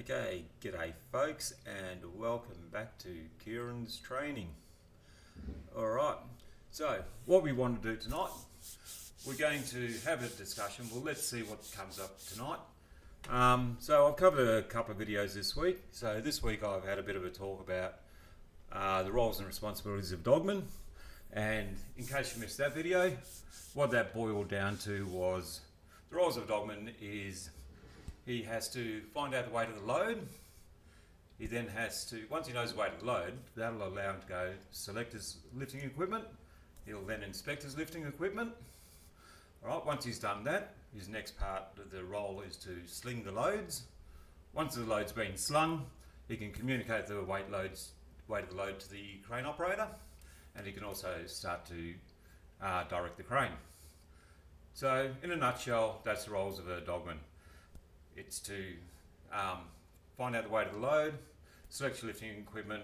Okay, g'day folks, and welcome back to KIERAN'S training. Alright, so what we want to do tonight, we're going to have a discussion. Well, let's see what comes up tonight. So I've covered a couple of videos this week. So this week I've had a bit of a talk about the roles and responsibilities of Dogman. And in case you missed that video, what that boiled down to was the roles of Dogman is he has to find out the weight of the load. He then has to, once he knows the weight of the load, that'll allow him to go select his lifting equipment. He'll then inspect his lifting equipment. All right, once he's done that, his next part of the role is to sling the loads. Once the load's been slung, he can communicate the weight of the load to the crane operator, and he can also start to direct the crane. So in a nutshell, that's the roles of a Dogman. It's to find out the weight of the load, select your lifting equipment,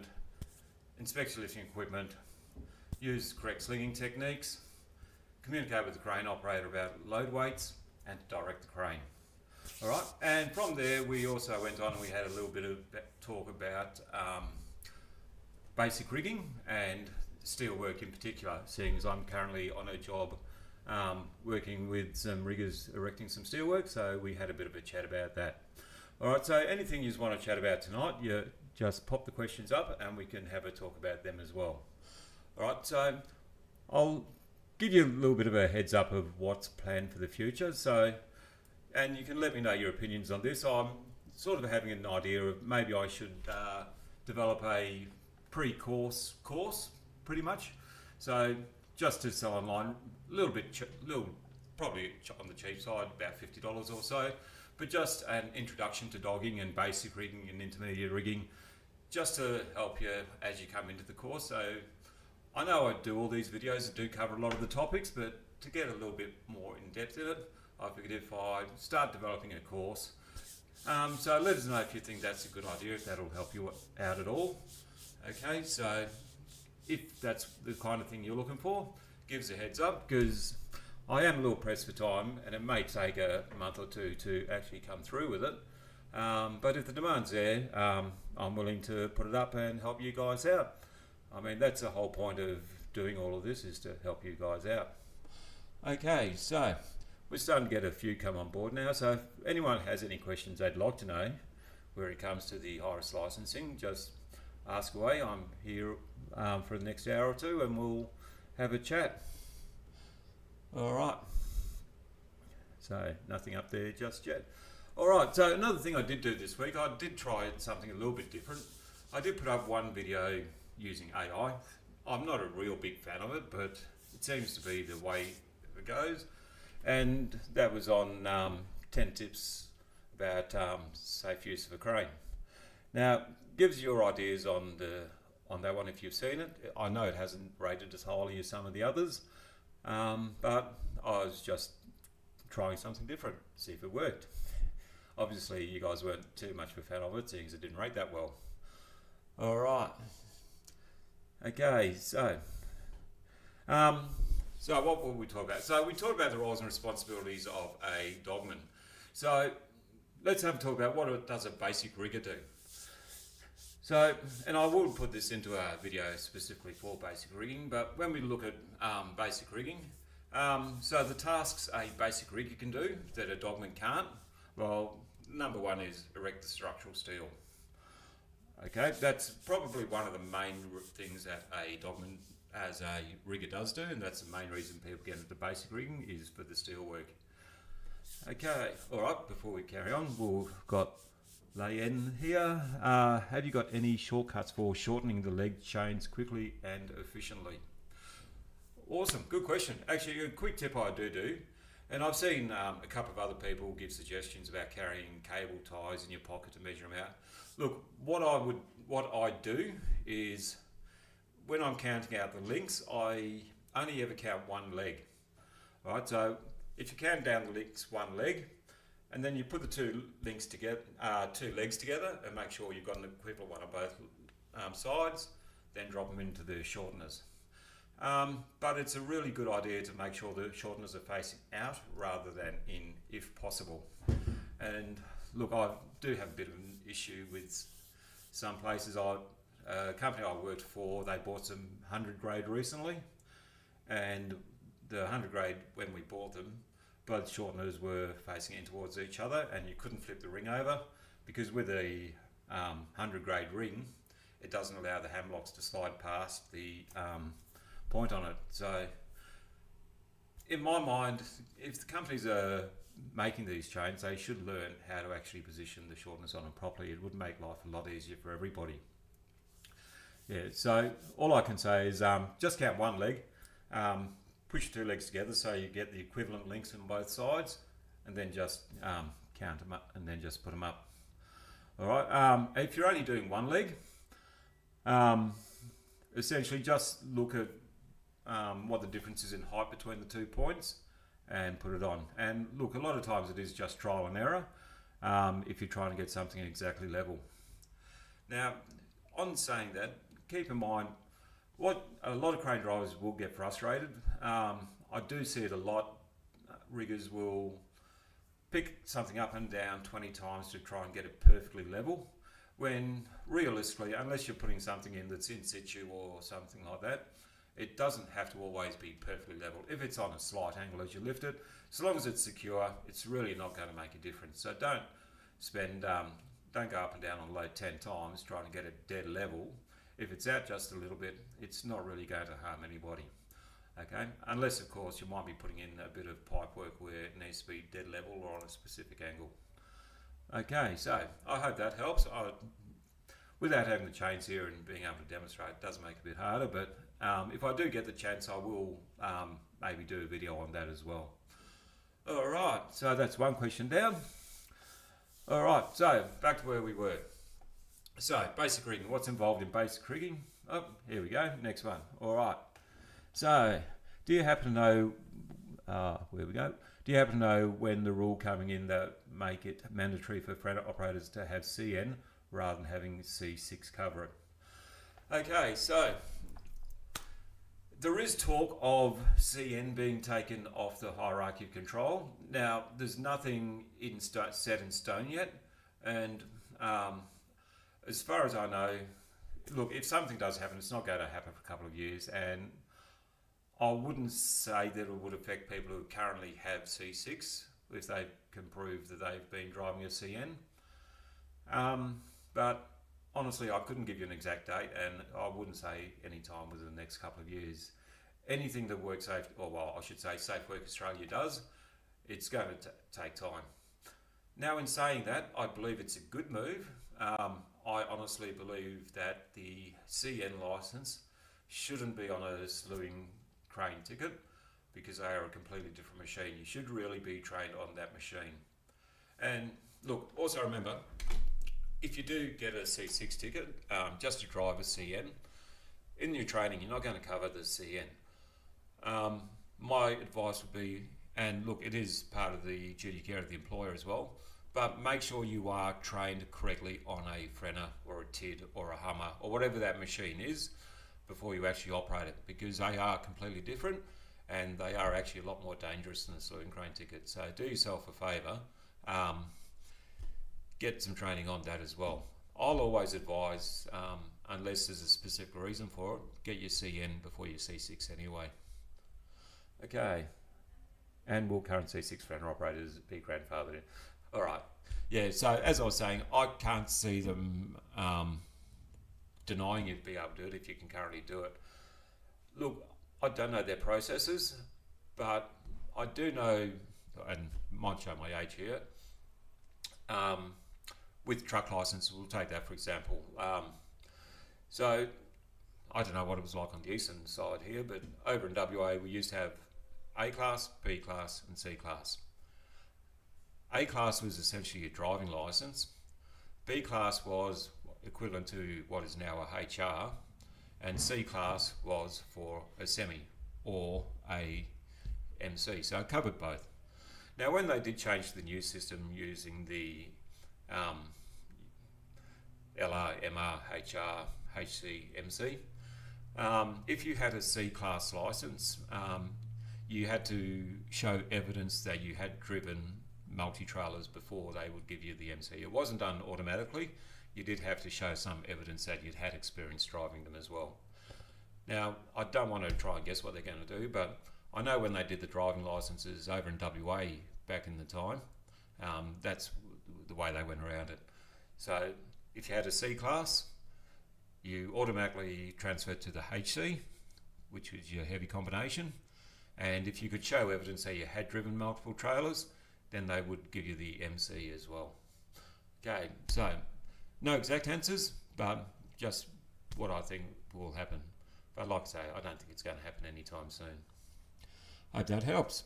inspect your lifting equipment, use correct slinging techniques, communicate with the crane operator about load weights, and direct the crane. All right, and from there we also went on and we had a little bit of talk about basic rigging and steel work in particular, seeing as I'm currently on a job working with some riggers erecting some steelwork, so we had a bit of a chat about that. Alright, so anything you want to chat about tonight, you just pop the questions up and we can have a talk about them as well. Alright, so I'll give you a little bit of a heads up of what's planned for the future, so, and you can let me know your opinions on this. I'm sort of having an idea of maybe I should develop a pre-course course, pretty much. So just to sell online, probably on the cheap side, about $50 or so, but just an introduction to dogging and basic rigging and intermediate rigging, just to help you as you come into the course. So I know I do all these videos that do cover a lot of the topics, but to get a little bit more in depth in it, I figured if I start developing a course, so let us know if you think that's a good idea, if that'll help you out at all. Okay, so if that's the kind of thing you're looking for, give us a heads up, because I am a little pressed for time and it may take a month or two to actually come through with it. But if the demand's there, I'm willing to put it up and help you guys out. I mean, that's the whole point of doing all of this, is to help you guys out. Okay, so we're starting to get a few come on board now. So if anyone has any questions they'd like to know where it comes to the high-risk licensing, just ask away. I'm here for the next hour or two and we'll have a chat. All right, so nothing up there just yet. All right, so another thing I did do this week, I did try something a little bit different. I did put up one video using AI. I'm not a real big fan of it, but it seems to be the way it goes. And that was on 10 tips about safe use of a crane. Now, gives your ideas on that one if you've seen it. I know it hasn't rated as highly as some of the others, but I was just trying something different, see if it worked. Obviously you guys weren't too much of a fan of it, seeing as it didn't rate that well. Alright, okay, so what will we talk about? So we talked about the roles and responsibilities of a Dogman. So let's have a talk about what does a basic rigger do. So, and I will put this into a video specifically for basic rigging, but when we look at basic rigging, so the tasks a basic rigger can do that a Dogman can't, well, number one is erect the structural steel. Okay, that's probably one of the main things that a Dogman as a rigger does do, and that's the main reason people get into basic rigging, is for the steel work. Okay, all right, before we carry on, we've got Layen here. Have you got any shortcuts for shortening the leg chains quickly and efficiently? Awesome, good question. Actually, a quick tip I do, and I've seen a couple of other people give suggestions about carrying cable ties in your pocket to measure them out. Look, what I do is when I'm counting out the links, I only ever count one leg. All right, so if you count down the links one leg, and then you put the two legs together and make sure you've got an equivalent one on both sides, then drop them into the shorteners. But it's a really good idea to make sure the shorteners are facing out rather than in, if possible. And look, I do have a bit of an issue with some places. A company I worked for, they bought some 100 grade recently, and the 100 grade, when we bought them, both shorteners were facing in towards each other, and you couldn't flip the ring over, because with a 100 grade ring, it doesn't allow the hamlocks to slide past the point on it. So in my mind, if the companies are making these chains, they should learn how to actually position the shorteners on them properly. It would make life a lot easier for everybody. Yeah, so all I can say is just count one leg, push your two legs together so you get the equivalent lengths on both sides, and then just count them up and then just put them up. All right, if you're only doing one leg, essentially just look at what the difference is in height between the 2 points and put it on. And look, a lot of times it is just trial and error if you're trying to get something exactly level. Now, on saying that, keep in mind what a lot of crane drivers will get frustrated. I do see it a lot. Riggers will pick something up and down 20 times to try and get it perfectly level, when realistically, unless you're putting something in that's in situ or something like that, it doesn't have to always be perfectly level. If it's on a slight angle as you lift it, as long as it's secure, it's really not going to make a difference. So don't go up and down on load 10 times trying to get it dead level. If it's out just a little bit, it's not really going to harm anybody. Okay, unless of course you might be putting in a bit of pipe work where it needs to be dead level or on a specific angle. Okay, so I hope that helps. Without having the chains here and being able to demonstrate, it does make it a bit harder, but if I do get the chance, I will maybe do a video on that as well. All right, so that's one question down. All right, so back to where we were. So basic rigging, what's involved in basic rigging? Oh, here we go, next one. All right, so do you happen to know, where we go? Do you happen to know when the rule coming in that make it mandatory for freighter operators to have CN rather than having C6 cover it? Okay, so there is talk of CN being taken off the hierarchy of control. Now, there's nothing set in stone yet, and as far as I know, look, if something does happen, it's not going to happen for a couple of years, and I wouldn't say that it would affect people who currently have C6 if they can prove that they've been driving a CN. But honestly, I couldn't give you an exact date, and I wouldn't say any time within the next couple of years. Anything that Work Safe, or well, I should say Safe Work Australia does, it's going to take time. Now, in saying that, I believe it's a good move. I honestly believe that the CN license shouldn't be on a slewing crane ticket, because they are a completely different machine. You should really be trained on that machine. And look, also remember, if you do get a C6 ticket, just to drive a CN, in your training, you're not going to cover the CN. My advice would be, and look, it is part of the duty care of the employer as well, but make sure you are trained correctly on a Frenner or a TID or a Hummer or whatever that machine is before you actually operate it, because they are completely different and they are actually a lot more dangerous than a slewing crane ticket. So do yourself a favour, get some training on that as well. I'll always advise, unless there's a specific reason for it, get your CN before your C6 anyway. Okay, and will current C6 Frenner operators be grandfathered in? All right, yeah, so as I was saying, I can't see them denying you to be able to do it if you can currently do it. Look, I don't know their processes, but I do know, and might show my age here, with truck license, we'll take that for example. So I don't know what it was like on the eastern side here, but over in WA we used to have A class, B class and C class. A class was essentially your driving license. B class was equivalent to what is now a HR, and C class was for a semi or a MC, so it covered both. Now when they did change to the new system using the LR, MR, HR, HC, MC, if you had a C class license, you had to show evidence that you had driven multi-trailers before they would give you the MC. It wasn't done automatically. You did have to show some evidence that you'd had experience driving them as well. Now, I don't want to try and guess what they're going to do, but I know when they did the driving licences over in WA back in the time, that's the way they went around it. So if you had a C class, you automatically transferred to the HC, which is your heavy combination. And if you could show evidence that you had driven multiple trailers, then they would give you the MC as well. Okay, so no exact answers, but just what I think will happen. But like I say, I don't think it's going to happen anytime soon. Hope that helps.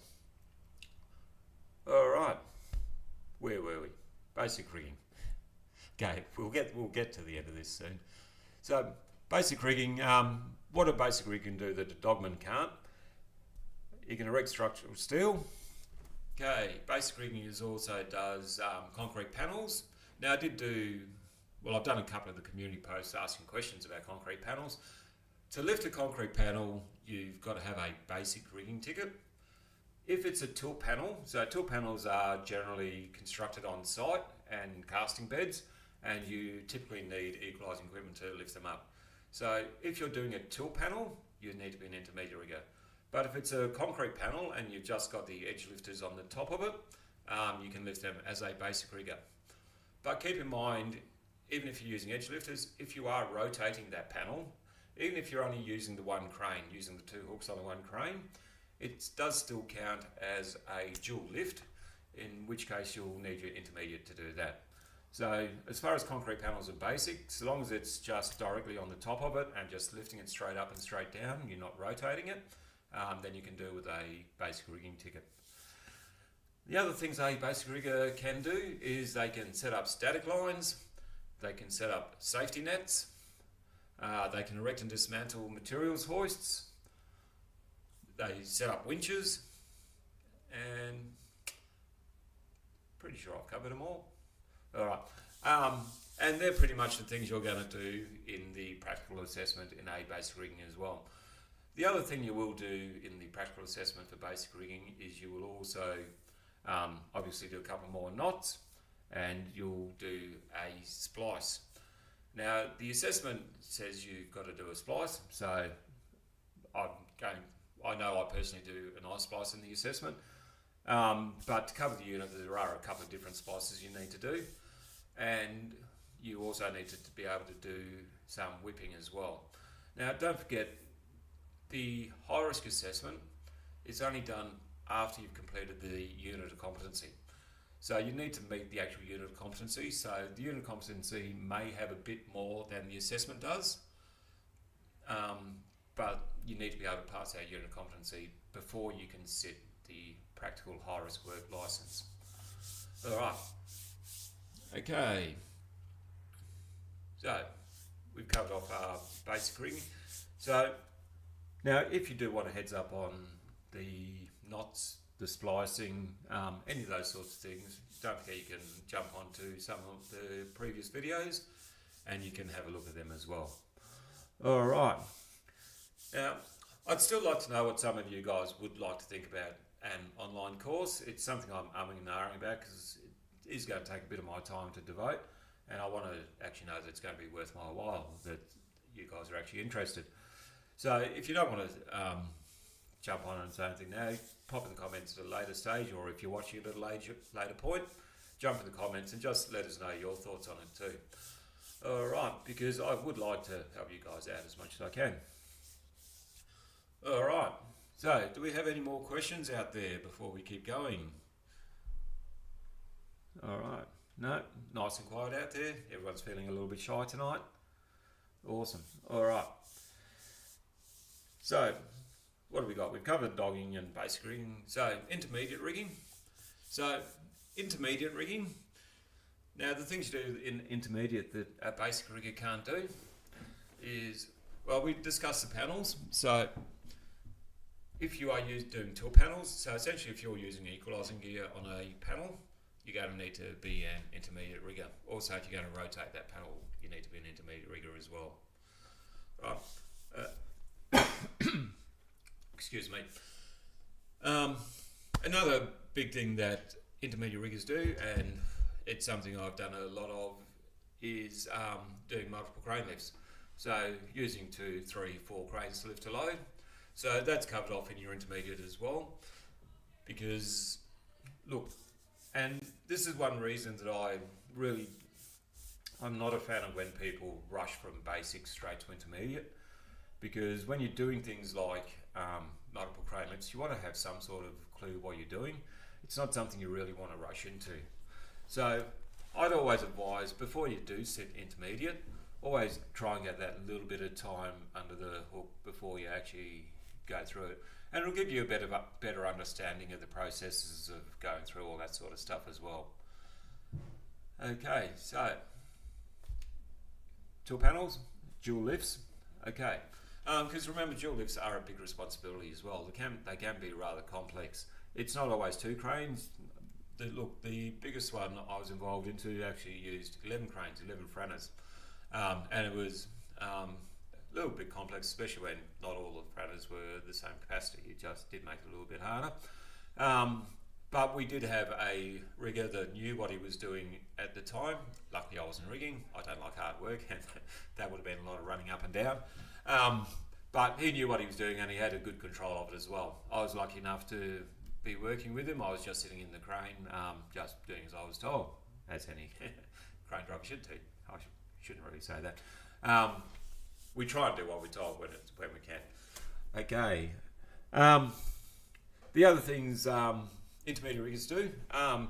All right, where were we? Basic rigging. Okay, we'll get to the end of this soon. So basic rigging, what a basic rig can do that a Dogman can't. You can erect structural steel. Okay, basic rigging also does concrete panels. Now I've done a couple of the community posts asking questions about concrete panels. To lift a concrete panel, you've got to have a basic rigging ticket. If it's a tilt panel, so tilt panels are generally constructed on site and in casting beds, and you typically need equalising equipment to lift them up. So if you're doing a tilt panel, you need to be an intermediate rigger. But if it's a concrete panel and you've just got the edge lifters on the top of it, you can lift them as a basic rigger. But keep in mind, even if you're using edge lifters, if you are rotating that panel, even if you're only using the one crane, using the two hooks on the one crane, it does still count as a dual lift, in which case you'll need your intermediate to do that. So as far as concrete panels are basic, so long as it's just directly on the top of it and just lifting it straight up and straight down, you're not rotating it, then you can do with a basic rigging ticket. The other things a basic rigger can do is they can set up static lines, they can set up safety nets, they can erect and dismantle materials hoists, they set up winches, and pretty sure I've covered them all. Alright, and they're pretty much the things you're going to do in the practical assessment in a basic rigging as well. The other thing you will do in the practical assessment for basic rigging is you will also obviously do a couple more knots, and you'll do a splice. Now the assessment says you've got to do a splice, so I know I personally do a nice splice in the assessment, but to cover the unit there are a couple of different splices you need to do, and you also need to be able to do some whipping as well. Now don't forget, the high risk assessment is only done after you've completed the unit of competency. So you need to meet the actual unit of competency. So the unit of competency may have a bit more than the assessment does, but you need to be able to pass that unit of competency before you can sit the practical high risk work licence. Alright, okay, so we've covered off our basic rigging. So now if you do want a heads up on the knots, the splicing, any of those sorts of things, don't forget you can jump onto some of the previous videos and you can have a look at them as well. Alright, now I'd still like to know what some of you guys would like to think about an online course. It's something I'm umming and ahhing about because it is going to take a bit of my time to devote, and I want to actually know that it's going to be worth my while, that you guys are actually interested. So if you don't want to jump on and say anything now, pop in the comments at a later stage, or if you're watching it at a later point, jump in the comments and just let us know your thoughts on it too. Alright, because I would like to help you guys out as much as I can. Alright, so do we have any more questions out there before we keep going? Alright, no, nice and quiet out there. Everyone's feeling a little bit shy tonight. Awesome, alright. So, what have we got? We've covered dogging and basic rigging. So, intermediate rigging. So, intermediate rigging. Now, the things you do in intermediate that a basic rigger can't do is, well, we discussed the panels. So, if you are doing tilt panels, so essentially if you're using equalising gear on a panel, you're going to need to be an intermediate rigger. Also, if you're going to rotate that panel, you need to be an intermediate rigger as well. Right. Excuse me. Another big thing that intermediate riggers do, and it's something I've done a lot of, is doing multiple crane lifts. So using 2, 3, 4 cranes to lift a load. So that's covered off in your intermediate as well. Because, look, and this is one reason that I'm not a fan of when people rush from basic straight to intermediate. Because when you're doing things like multiple crane lifts, you want to have some sort of clue what you're doing. It's not something you really want to rush into. So I'd always advise, before you do sit intermediate, always try and get that little bit of time under the hook before you actually go through it. And it'll give you a better understanding of the processes of going through all that sort of stuff as well. Okay, so tool panels, dual lifts. Okay, because remember, dual lifts are a big responsibility as well. They can be rather complex. It's not always 2 cranes. The biggest one I was involved into actually used 11 cranes, 11 franners, and it was a little bit complex, especially when not all the franners were the same capacity. It just did make it a little bit harder. But we did have a rigger that knew what he was doing at the time. Luckily I wasn't rigging. I don't like hard work, and that would have been a lot of running up and down. But he knew what he was doing, and he had a good control of it as well. I was lucky enough to be working with him. I was just sitting in the crane, just doing as I was told, as any crane driver should do. I shouldn't really say that. We try and do what we're told when we can. Okay. The other things intermediate riggers do,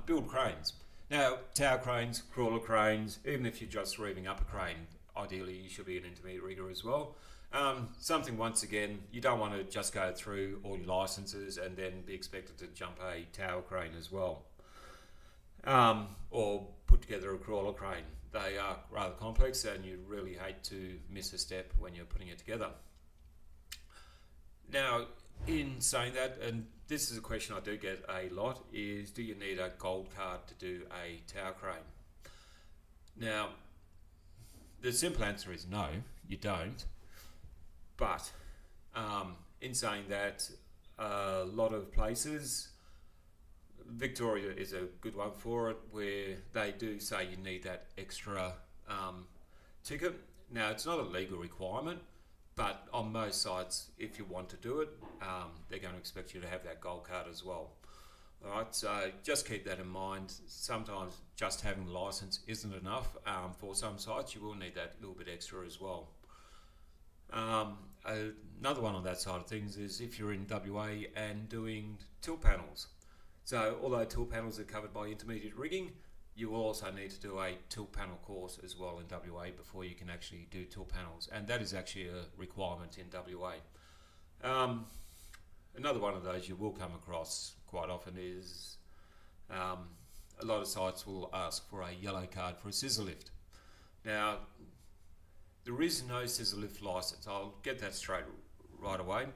build cranes. Now, tower cranes, crawler cranes, even if you're just reeving up a crane, ideally you should be an intermediate rigger as well. Something, once again, you don't want to just go through all your licenses and then be expected to jump a tower crane as well, or put together a crawler crane. They are rather complex, and you really hate to miss a step when you're putting it together. Now, in saying that, and this is a question I do get a lot, is do you need a gold card to do a tower crane? Now, the simple answer is no, you don't. But in saying that, a lot of places, Victoria is a good one for it, where they do say you need that extra ticket. Now, it's not a legal requirement, but on most sites, if you want to do it, they're going to expect you to have that gold card as well. All right, so just keep that in mind. Sometimes just having the license isn't enough. For some sites, you will need that little bit extra as well. Another one on that side of things is if you're in WA and doing tilt panels. So although tilt panels are covered by intermediate rigging, you will also need to do a tilt panel course as well in WA before you can actually do tilt panels, and that is actually a requirement in WA. Another one of those you will come across quite often is a lot of sites will ask for a yellow card for a scissor lift. Now, there is no scissor lift license. I'll get that straight right away.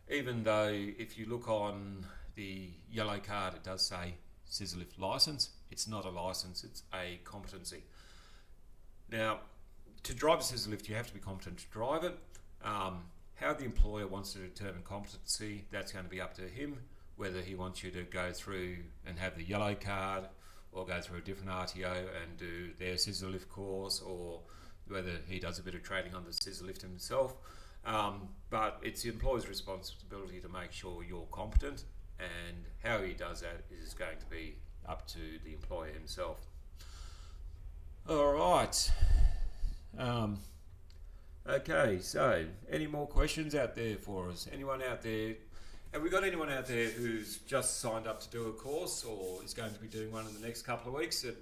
Even though if you look on the yellow card, it does say scissor lift license. It's not a license, it's a competency. Now, to drive a scissor lift, you have to be competent to drive it. How the employer wants to determine competency, that's going to be up to him, whether he wants you to go through and have the yellow card, or go through a different RTO and do their scissor lift course, or whether he does a bit of training on the scissor lift himself. But it's the employer's responsibility to make sure you're competent, and how he does that is going to be up to the employer himself. All right. Okay, so any more questions out there for us? Anyone out there? Have we got anyone out there who's just signed up to do a course, or is going to be doing one in the next couple of weeks, that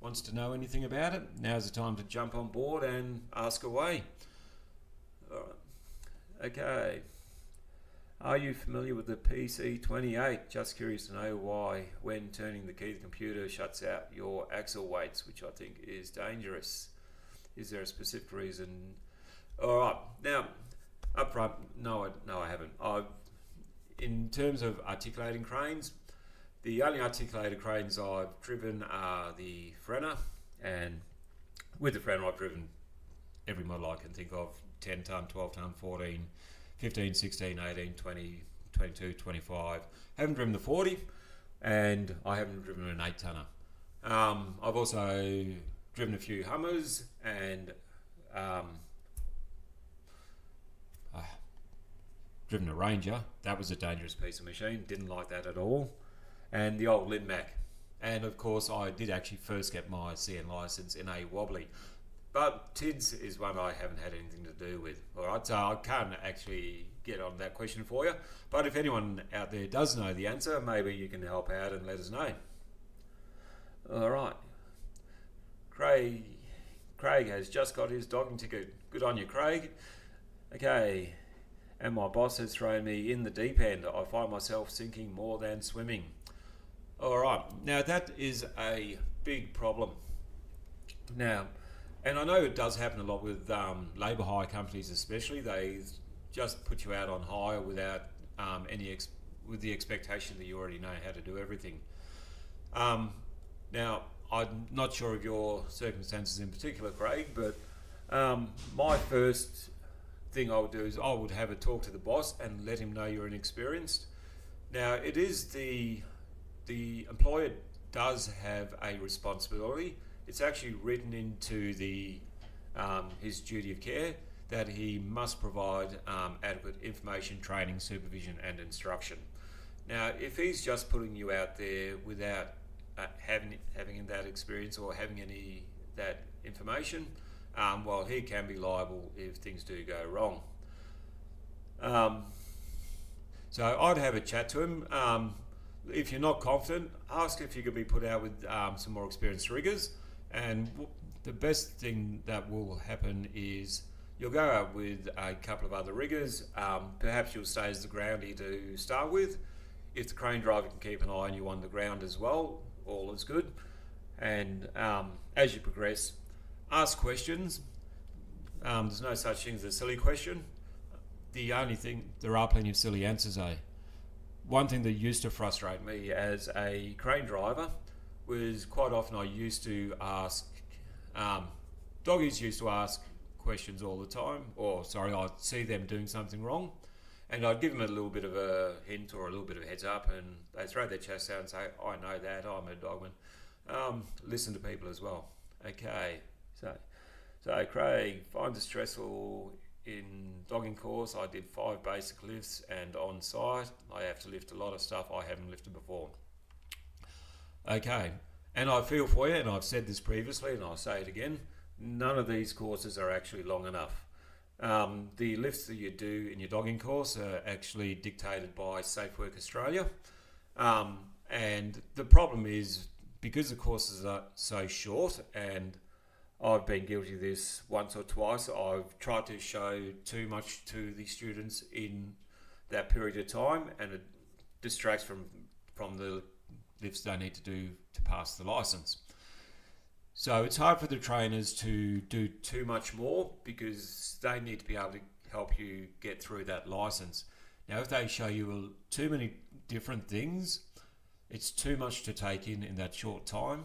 wants to know anything about it? Now's the time to jump on board and ask away. All right. Okay. Are you familiar with the PC28? Just curious to know why, when turning the key, the computer shuts out your axle weights, which I think is dangerous. Is there a specific reason? All right. Now, up front, no, I haven't. In terms of articulating cranes, the only articulated cranes I've driven are the Frenner, and with the Frenner I've driven every model I can think of: 10 tonne, 12 tonne, 14, 15, 16, 18, 20, 22, 25. Haven't driven the 40. and I haven't driven an 8-tonner. I've also driven a few Hummers and driven a Ranger. That was a dangerous piece of machine. Didn't like that at all. And the old Linmac. And of course, I did actually first get my CN license in a wobbly. But TIDS is one I haven't had anything to do with. All right, so I can't actually get on that question for you. But if anyone out there does know the answer, maybe you can help out and let us know. All right. Craig has just got his dogging ticket. Good on you, Craig. Okay. And my boss has thrown me in the deep end. I find myself sinking more than swimming. All right. Now, that is a big problem. Now, and I know it does happen a lot with labour hire companies, especially. They just put you out on hire without with the expectation that you already know how to do everything. Now, I'm not sure of your circumstances in particular, Craig, but my first thing I would do is I would have a talk to the boss and let him know you're inexperienced. Now, it is the employer does have a responsibility. It's actually written into his duty of care that he must provide adequate information, training, supervision and instruction. Now, if he's just putting you out there without having that experience or having any that information, well, he can be liable if things do go wrong. So I'd have a chat to him. If you're not confident, ask if you could be put out with some more experienced riggers. And the best thing that will happen is you'll go out with a couple of other riggers. Perhaps you'll stay as the groundie to start with. If the crane driver can keep an eye on you on the ground as well, all is good. And as you progress, ask questions. There's no such thing as a silly question. The only thing, there are plenty of silly answers though. One thing that used to frustrate me as a crane driver was quite often I used to ask, doggies used to ask questions all the time, I'd see them doing something wrong and I'd give them a little bit of a hint or a little bit of a heads up and they'd throw their chest out and say, I know that, I'm a dogman. Listen to people as well. Okay, so Craig, find it stressful in dogging course. I did 5 basic lifts and on site I have to lift a lot of stuff I haven't lifted before. Okay, and I feel for you, and I've said this previously and I'll say it again, none of these courses are actually long enough. The lifts that you do in your dogging course are actually dictated by Safe Work Australia, and the problem is because the courses are so short, and I've been guilty of this once or twice, I've tried to show too much to the students in that period of time and it distracts from the lifts they need to do to pass the license. So it's hard for the trainers to do too much more because they need to be able to help you get through that license. Now, if they show you too many different things, it's too much to take in that short time,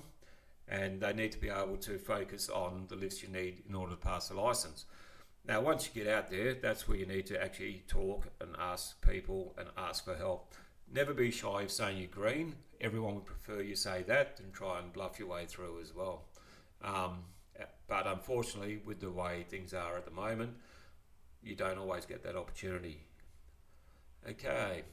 and they need to be able to focus on the lifts you need in order to pass the license. Now, once you get out there, that's where you need to actually talk and ask people and ask for help. Never be shy of saying you're green. Everyone would prefer you say that than try and bluff your way through as well. But unfortunately, with the way things are at the moment, you don't always get that opportunity. Okay,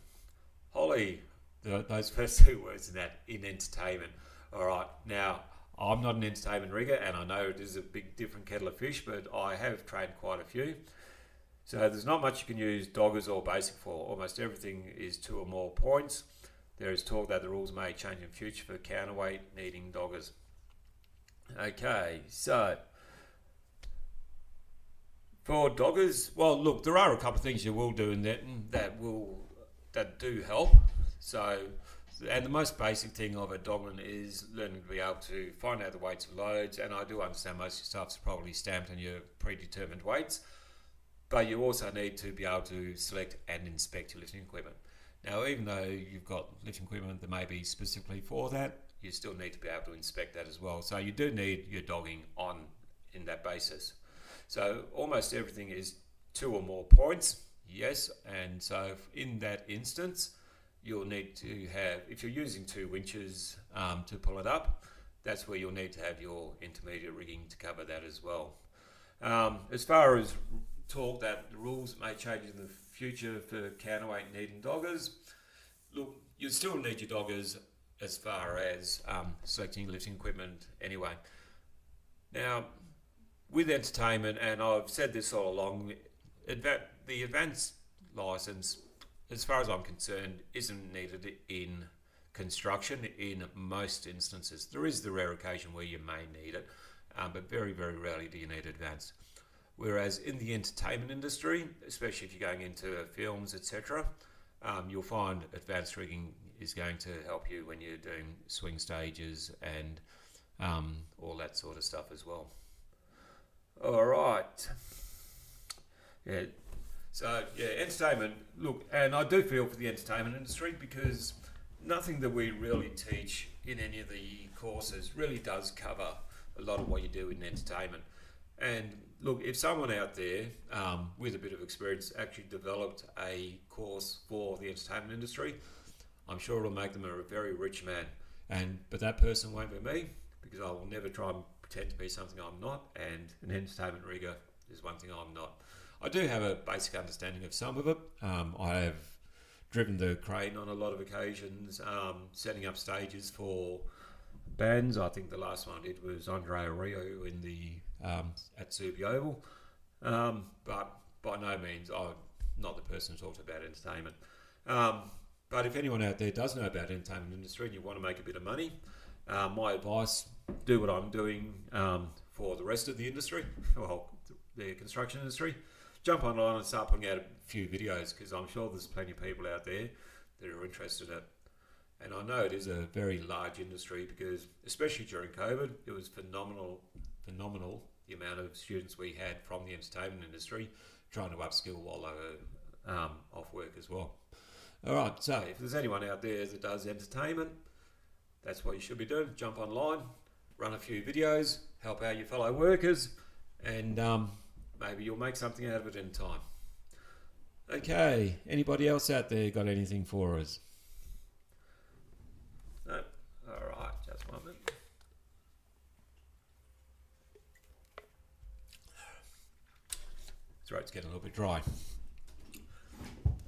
Holly, those first 2 words in entertainment. All right, now I'm not an entertainment rigger and I know it is a big different kettle of fish, but I have trained quite a few. So there's not much you can use doggers or basic for. Almost everything is 2 or more points. There is talk that the rules may change in future for counterweight needing doggers. Okay, so for doggers, well, look, there are a couple of things you will do in that do help. So, and the most basic thing of a dogman is learning to be able to find out the weights of loads, and I do understand most of your stuff's probably stamped on your predetermined weights, but you also need to be able to select and inspect your lifting equipment. Now, even though you've got lifting equipment that may be specifically for that, you still need to be able to inspect that as well. So you do need your dogging on in that basis. So almost everything is 2 or more points, yes, and so in that instance, you'll need to have, if you're using 2 winches to pull it up, that's where you'll need to have your intermediate rigging to cover that as well. As far as talk that the rules may change in the future for counterweight needing doggers, look, you still need your doggers as far as selecting lifting equipment anyway. Now, with entertainment, and I've said this all along, the advanced license, as far as I'm concerned, isn't needed in construction in most instances. There is the rare occasion where you may need it, but very, very rarely do you need advanced. Whereas in the entertainment industry, especially if you're going into films, etc., you'll find advanced rigging is going to help you when you're doing swing stages and all that sort of stuff as well. All right. Yeah. So yeah, entertainment. Look, and I do feel for the entertainment industry because nothing that we really teach in any of the courses really does cover a lot of what you do in entertainment. And look, if someone out there with a bit of experience actually developed a course for the entertainment industry, I'm sure it'll make them a very rich man. But that person won't be me, because I will never try and pretend to be something I'm not, and an entertainment rigger is one thing I'm not. I do have a basic understanding of some of it. I have driven the crane on a lot of occasions, setting up stages for bands. I think the last one I did was Andrea Rio in the at Subi Oval. But by no means, I'm not the person who talks about entertainment. But if anyone out there does know about the entertainment industry and you want to make a bit of money, my advice, do what I'm doing for the rest of the industry, well, the construction industry. Jump online and start putting out a few videos, because I'm sure there's plenty of people out there that are interested in it. And I know it is a very large industry, because especially during COVID, it was phenomenal the amount of students we had from the entertainment industry trying to upskill while they were off work as well. All right, so if there's anyone out there that does entertainment, that's what you should be doing. Jump online, run a few videos, help out your fellow workers, and maybe you'll make something out of it in time. Okay, anybody else out there got anything for us? No? All right, just one minute. Throat's getting a little bit dry.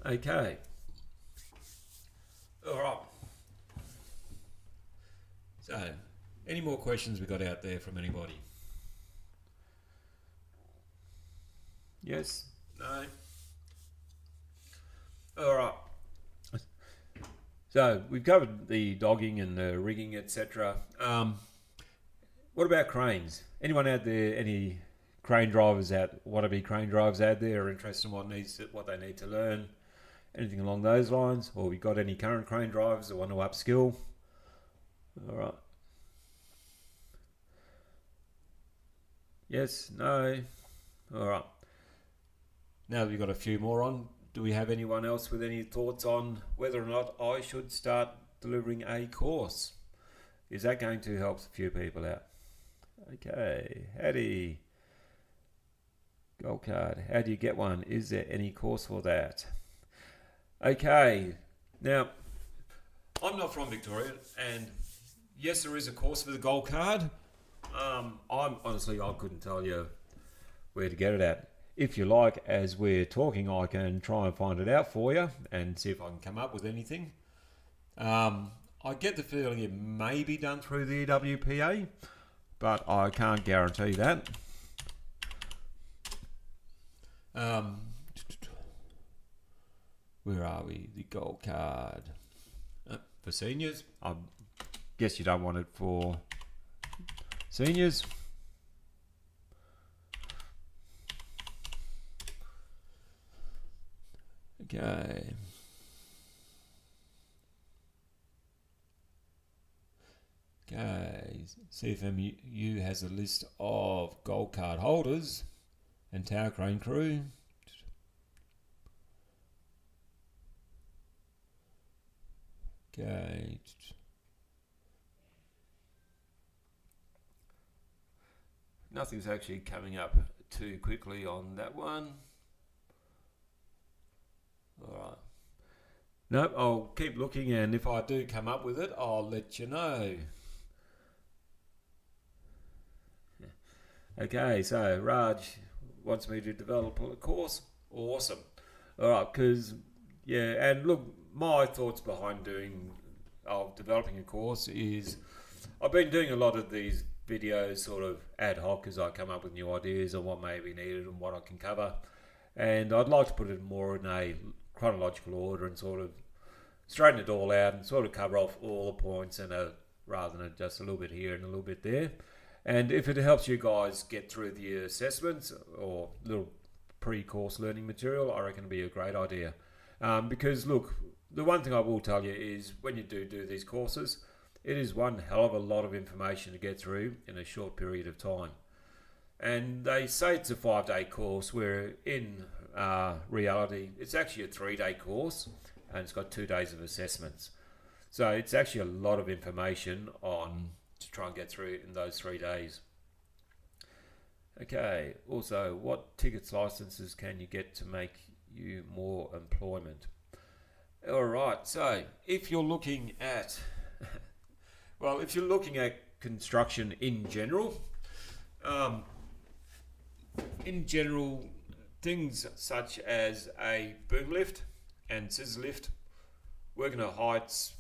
Okay. All right. So, any more questions we got out there from anybody? Yes? No? All right. So, we've covered the dogging and the rigging, etc. What about cranes? Anyone out there, any crane drivers wannabe crane drivers out there are interested in what they need to learn? Anything along those lines? Or we got any current crane drivers that want to upskill? All right. Yes? No? All right. Now that we've got a few more on, do we have anyone else with any thoughts on whether or not I should start delivering a course? Is that going to help a few people out? Okay. Howdy. Gold card. How do you get one? Is there any course for that? Okay. Now, I'm not from Victoria, and yes, there is a course for the gold card. I couldn't tell you where to get it at. If you like, as we're talking, I can try and find it out for you and see if I can come up with anything. I get the feeling it may be done through the EWPA, but I can't guarantee that. Where are we? The gold card. For seniors? I guess you don't want it for seniors. Okay. Okay. CFMU has a list of gold card holders and tower crane crew. Okay. Nothing's actually coming up too quickly on that one. All right. No, I'll keep looking, and if I do come up with it, I'll let you know. Okay, so Raj wants me to develop a course. Awesome. All right, because yeah, and look, my thoughts behind developing a course is I've been doing a lot of these videos sort of ad hoc as I come up with new ideas on what may be needed and what I can cover, and I'd like to put it more in a chronological order and sort of straighten it all out and sort of cover off all the points rather than just a little bit here and a little bit there. And if it helps you guys get through the assessments or little pre-course learning material, I reckon it'd be a great idea. Because look, the one thing I will tell you is when you do these courses, it is one hell of a lot of information to get through in a short period of time. And they say it's a 5-day course, where in reality, it's actually a 3-day course, and it's got 2 days of assessments. So it's actually a lot of information to try and get through in those 3 days. Okay, also, what tickets licenses can you get to make you more employment? All right, so if you're looking at, if you're looking at construction in general, things such as a boom lift and scissor lift, working at heights.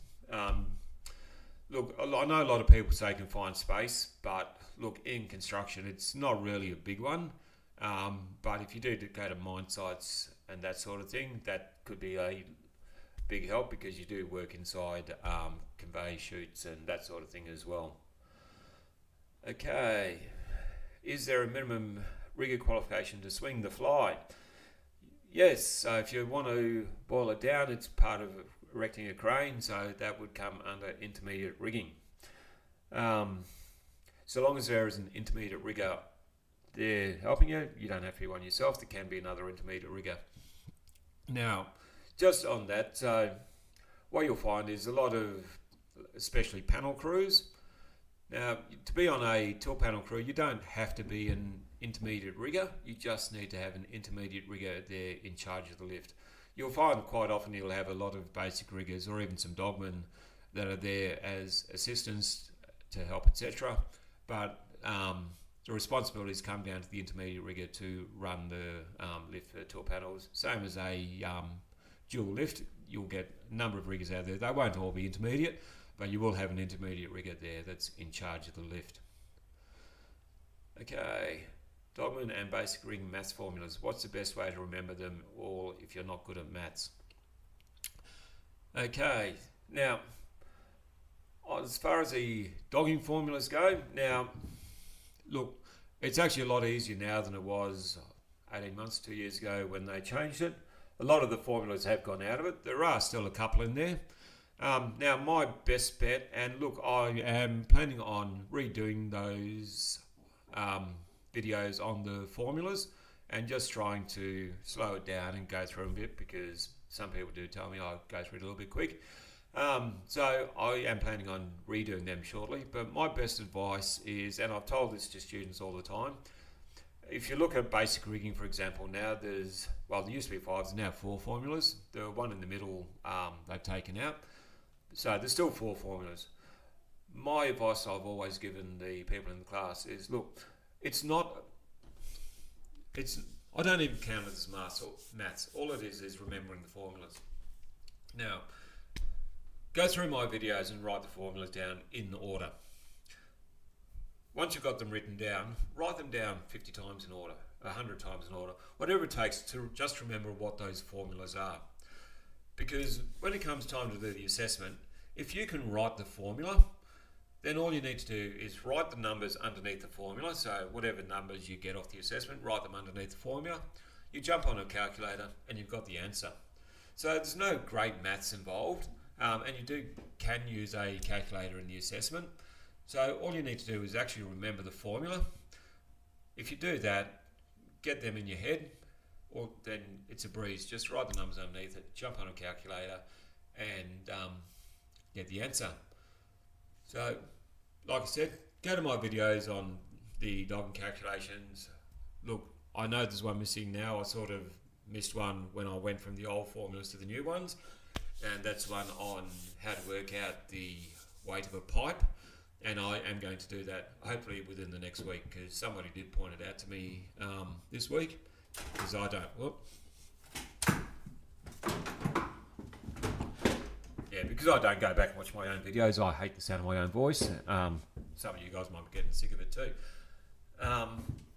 Look, I know a lot of people say confined space, but look, in construction, it's not really a big one. But if you do go to mine sites and that sort of thing, that could be a big help, because you do work inside conveyor chutes and that sort of thing as well. Okay, is there a minimum rigger qualification to swing the fly? Yes, so if you want to boil it down, it's part of erecting a crane, so that would come under intermediate rigging. So long as there is an intermediate rigger there helping you, you don't have to be one yourself. There can be another intermediate rigger. Now, just on that, so what you'll find is a lot of, especially panel crews. Now, to be on a tilt panel crew, you don't have to be an intermediate rigger. You just need to have an intermediate rigger there in charge of the lift. You'll find quite often you'll have a lot of basic riggers or even some dogmen that are there as assistants to help, etc. But the responsibilities come down to the intermediate rigger to run the lift for tilt panels. Same as a dual lift, you'll get a number of riggers out there. They won't all be intermediate, but you will have an intermediate rigger there that's in charge of the lift. Okay. Dogman and basic rigging maths formulas. What's the best way to remember them all if you're not good at maths? Okay, now, as far as the dogging formulas go, now, look, it's actually a lot easier now than it was 18 months, 2 years ago when they changed it. A lot of the formulas have gone out of it. There are still a couple in there. Now, my best bet, and look, I am planning on redoing those videos on the formulas and just trying to slow it down and go through them a bit, because some people do tell me I go through it a little bit quick. So I am planning on redoing them shortly, but my best advice is, and I've told this to students all the time, if you look at basic rigging, for example, now there used to be 5, there's now 4 formulas. The one in the middle they've taken out. So there's still 4 formulas. My advice I've always given the people in the class is, look, I don't even count it as maths. All it is remembering the formulas. Now, go through my videos and write the formulas down in order. Once you've got them written down, write them down 50 times in order, 100 times in order, whatever it takes to just remember what those formulas are. Because when it comes time to do the assessment, if you can write the formula, then all you need to do is write the numbers underneath the formula. So whatever numbers you get off the assessment, write them underneath the formula. You jump on a calculator and you've got the answer. So there's no great maths involved, and you can use a calculator in the assessment. So all you need to do is actually remember the formula. If you do that, get them in your head, then it's a breeze. Just write the numbers underneath it, jump on a calculator, and get the answer. So, like I said, go to my videos on the Dogman calculations. Look, I know there's one missing now. I sort of missed one when I went from the old formulas to the new ones. and that's one on how to work out the weight of a pipe. And I am going to do that hopefully within the next week, because somebody did point it out to me this week, because I don't. Because I don't go back and watch my own videos. I hate the sound of my own voice. Some of you guys might be getting sick of it too.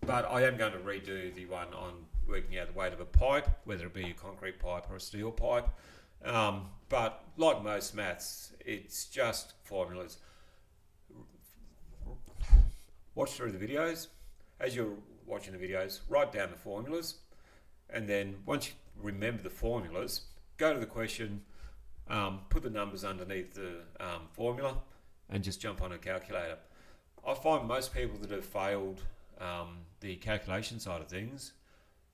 But I am going to redo the one on working out the weight of a pipe, whether it be a concrete pipe or a steel pipe. But like most maths, it's just formulas. Watch through the videos. As you're watching the videos, write down the formulas, and then once you remember the formulas, go to the question, put the numbers underneath the formula, and just jump on a calculator. I find most people that have failed the calculation side of things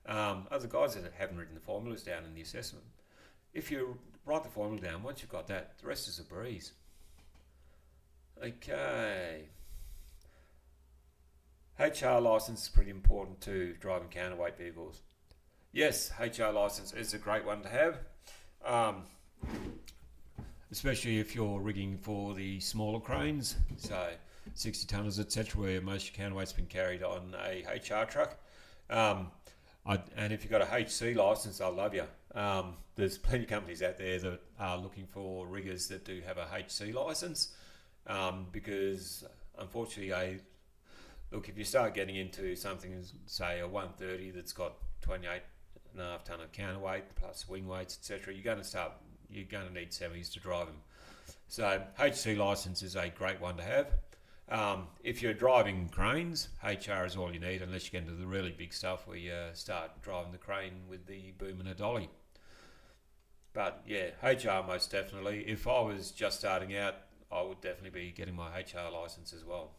are the guys that haven't written the formulas down in the assessment. If you write the formula down, once you've got that, the rest is a breeze. Okay. HR license is pretty important to driving counterweight vehicles. Yes, HR license is a great one to have, especially if you're rigging for the smaller cranes, so 60 tonners, etc., where most of your counterweight's been carried on a HR truck. And if you've got a HC license, I love you. There's plenty of companies out there that are looking for riggers that do have a HC license, because unfortunately, look, if you start getting into something, say a 130 that's got 28.5 tonne of counterweight plus wing weights, etc., you're going to need semis to drive them. So HC license is a great one to have. If you're driving cranes, HR is all you need, unless you get into the really big stuff where you start driving the crane with the boom and a dolly. But yeah, HR most definitely. If I was just starting out, I would definitely be getting my HR license as well.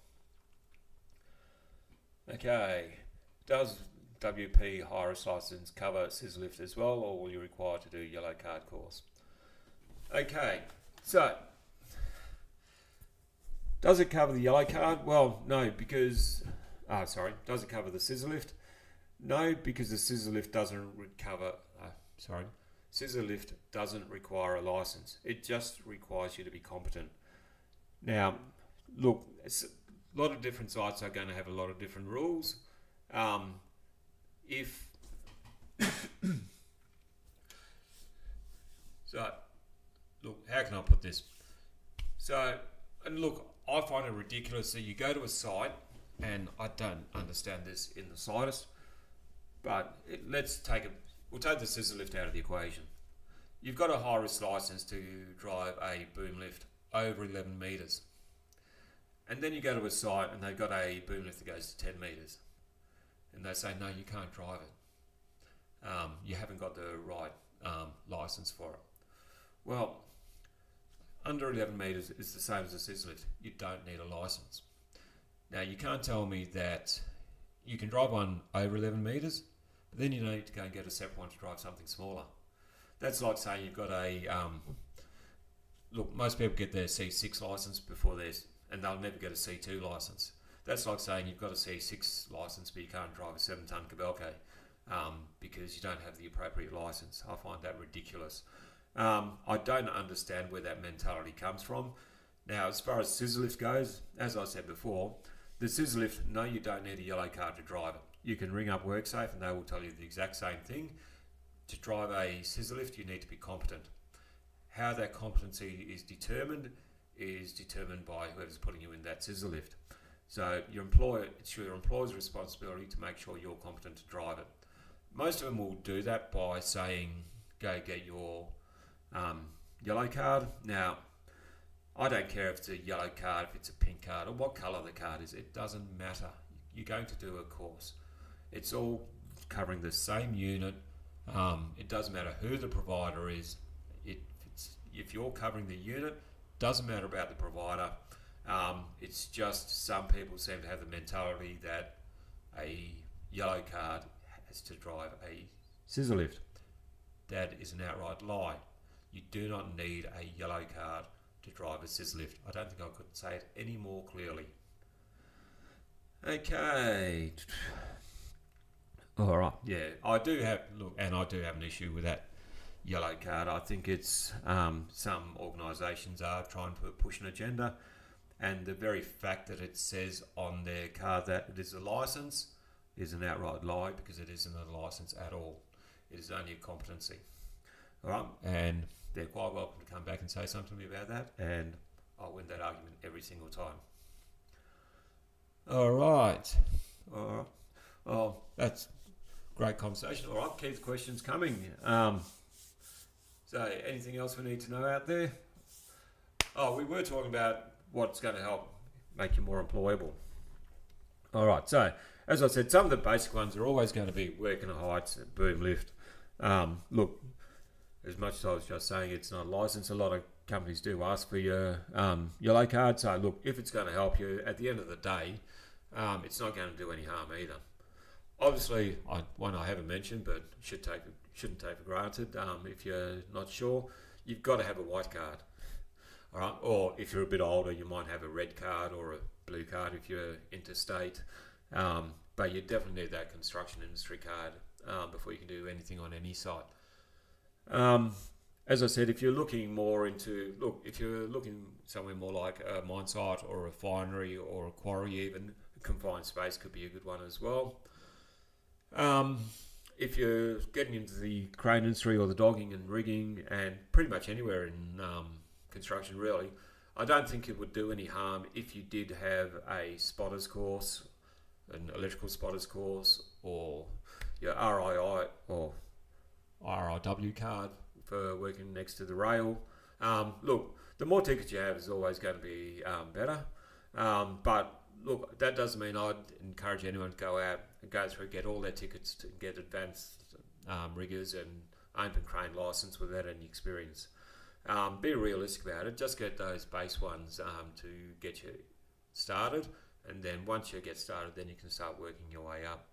Okay, does WP high-risk license cover scissor lift as well, or will you require to do yellow card course? Okay, so does it cover the yellow card? Well, no, because does it cover the scissor lift? No, because the scissor lift doesn't require a license. It just requires you to be competent. Now, look, a lot of different sites are going to have a lot of different rules. So, look, how can I put this? So, and look, I find it ridiculous that you go to a site, and I don't understand this in the slightest, but we'll take the scissor lift out of the equation. You've got a high-risk license to drive a boom lift over 11 metres. And then you go to a site and they've got a boom lift that goes to 10 metres. And they say, no, you can't drive it. You haven't got the right licence for it. Well, under 11 metres is the same as a scissor lift. You don't need a licence. Now, you can't tell me that you can drive one over 11 metres, but then you need to go and get a separate one to drive something smaller. That's like saying you've got a... look, most people get their C6 licence before and they'll never get a C2 licence. That's like saying you've got a C6 licence but you can't drive a 7-tonne Cabelco because you don't have the appropriate licence. I find that ridiculous. I don't understand where that mentality comes from. Now, as far as scissor lift goes, as I said before, the scissor lift, no, you don't need a yellow card to drive it. You can ring up WorkSafe and they will tell you the exact same thing. To drive a scissor lift, you need to be competent. How that competency is determined by whoever's putting you in that scissor lift. So it's your employer's responsibility to make sure you're competent to drive it. Most of them will do that by saying, go get your yellow card. Now, I don't care if it's a yellow card, if it's a pink card, or what colour the card is. It doesn't matter. You're going to do a course. It's all covering the same unit. It doesn't matter who the provider is. If you're covering the unit, doesn't matter about the provider. It's just some people seem to have the mentality that a yellow card has to drive a scissor lift. That is an outright lie. You do not need a yellow card to drive a scissor lift. I don't think I could say it any more clearly. Okay. All right. Yeah, I do have an issue with that yellow card. I think it's some organisations are trying to push an agenda, and the very fact that it says on their card that it is a licence is an outright lie, because it isn't a licence at all. It is only a competency. All right, and they're quite welcome to come back and say something to me about that, and I'll win that argument every single time. All right. Oh, that's great conversation. All right, keep the questions coming. So anything else we need to know out there? Oh, we were talking about what's going to help make you more employable. All right, so as I said, some of the basic ones are always going to be working at heights, boom lift. Look, as much as I was just saying it's not a license, a lot of companies do ask for your yellow card. So look, if it's going to help you at the end of the day, it's not going to do any harm either. Obviously, one I haven't mentioned, but shouldn't take for granted. If you're not sure, you've got to have a white card. All right, or if you're a bit older, you might have a red card or a blue card if you're interstate. But you definitely need that construction industry card before you can do anything on any site. As I said, if you're looking somewhere more like a mine site or a refinery or a quarry, even a confined space could be a good one as well. If you're getting into the crane industry or the dogging and rigging and pretty much anywhere in construction really, I don't think it would do any harm if you did have a spotters course, an electrical spotters course, or your RII or RIW card for working next to the rail. Look, the more tickets you have is always going to be better. But look, that doesn't mean I'd encourage anyone to go out and go through, get all their tickets to get advanced riggers and open crane license without any experience. Be realistic about it. Just get those base ones to get you started, and then once you get started, then you can start working your way up.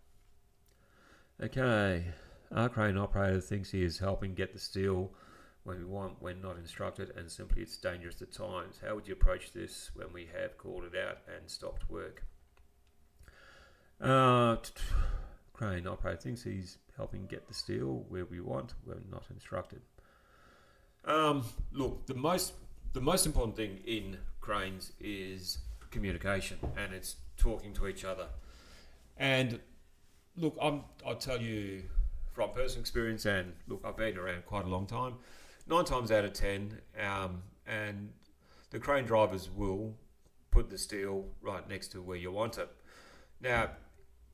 Okay, our crane operator thinks he is helping get the steel when we want, when not instructed, and simply it's dangerous at times. How would you approach this when we have called it out and stopped work? Crane operator thinks he's helping get the steel where we want when not instructed. Look, the most important thing in cranes is communication, and it's talking to each other. And look, I'll tell you from personal experience, and look, I've been around quite a long time. 9 times out of 10, and the crane drivers will put the steel right next to where you want it. Now,